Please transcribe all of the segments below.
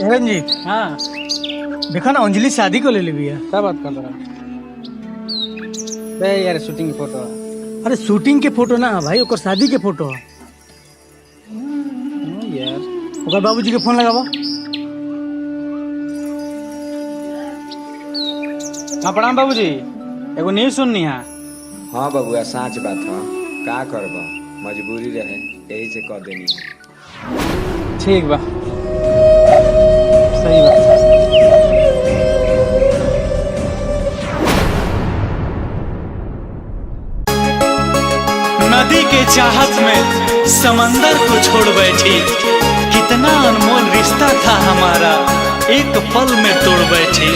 रंजीत, हाँ देखा ना अंजलि शादी को ले ली है। क्या बात कर रहा है यार? शूटिंग की फोटो अरे शूटिंग के फोटो ना भाई, ओकर शादी के फोटो है। यार। ओकर बाबूजी के फोन लगावा। हाँ प्रणाम बाबूजी, एगो न्यूज सुननी है। हाँ बबुआ, सच बात है। का करब, मजबूरी रहे, यही से कह देनी है। ठीक बा, सही बात। नदी के चाहत में समंदर को छोड़ बैठी, कितना अनमोल रिश्ता था हमारा, एक पल में तोड़ बैठी।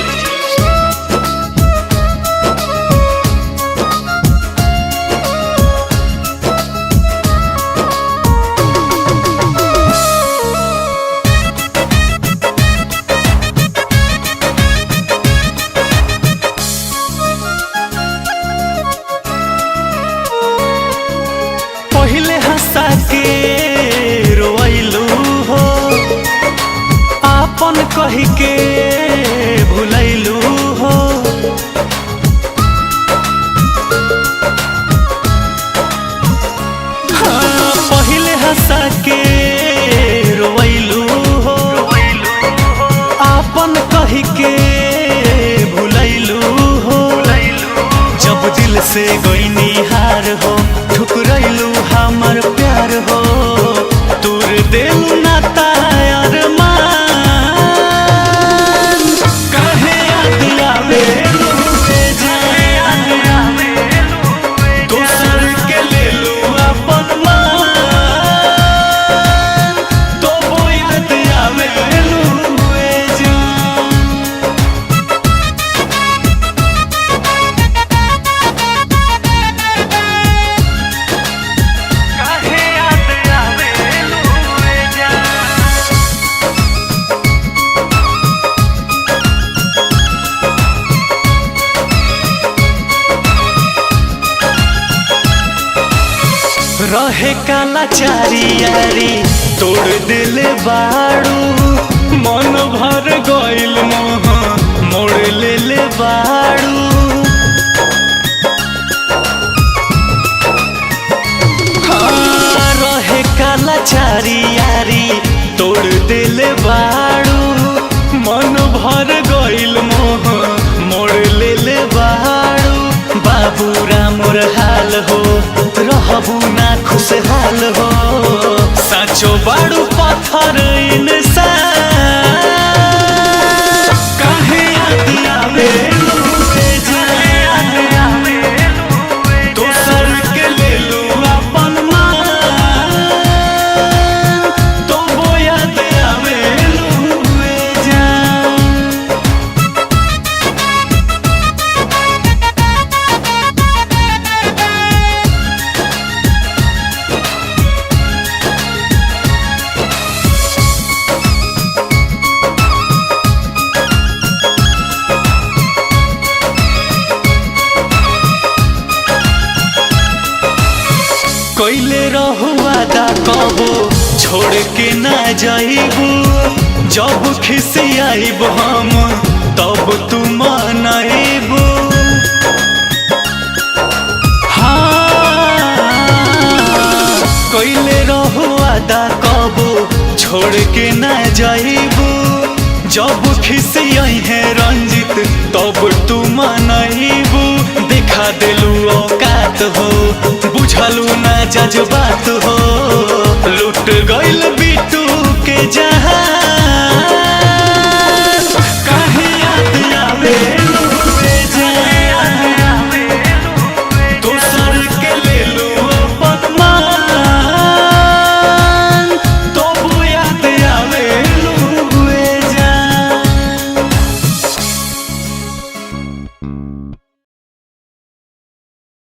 पहले हंसा के रोइलू हो, आपन कह के भुलैलू हो। हाँ, पहले हंसा के रोइलू हो, आपन कह के भुलैलू हो। जब दिल से गईनी हार हो, ठुकरैलू हमर प्यार हो, तोर दिल नाता अरमान। काहे याद आवे दोसर के लेलू अपन मान, तो वो याद आवे जान। रहे काला चारी यारी तोड़ दिले बाड़ू, मन भर गइल मोह मोड़ ले ले बाड़ू। हाँ, रहे काला चारी यारी तोड़ दिले बाड़ू, मन भर गइल मोह मोड़ ले ले बाड़ू। बाबू रामोर हाल हो, रहबू ना खुशहाल हो, साचो बाड़ू पत्थर इंसान। काहे याद आवे दोसर के लेलू अपन मान, तो वो याद आवे जान। कैले रहुआ दा कबो छोड़ के ना जाइबू, जब खिसियाइब हम तब तू मनाइबू। हाँ, कैले रहुआ दा कबो छोड़ के ना जाइबू, जब खिसियाई है रंजित तब तू मनाइबू। देखा दिलू औकात हो, बुझलू ना जज्बात हो, लुट गइल बिटू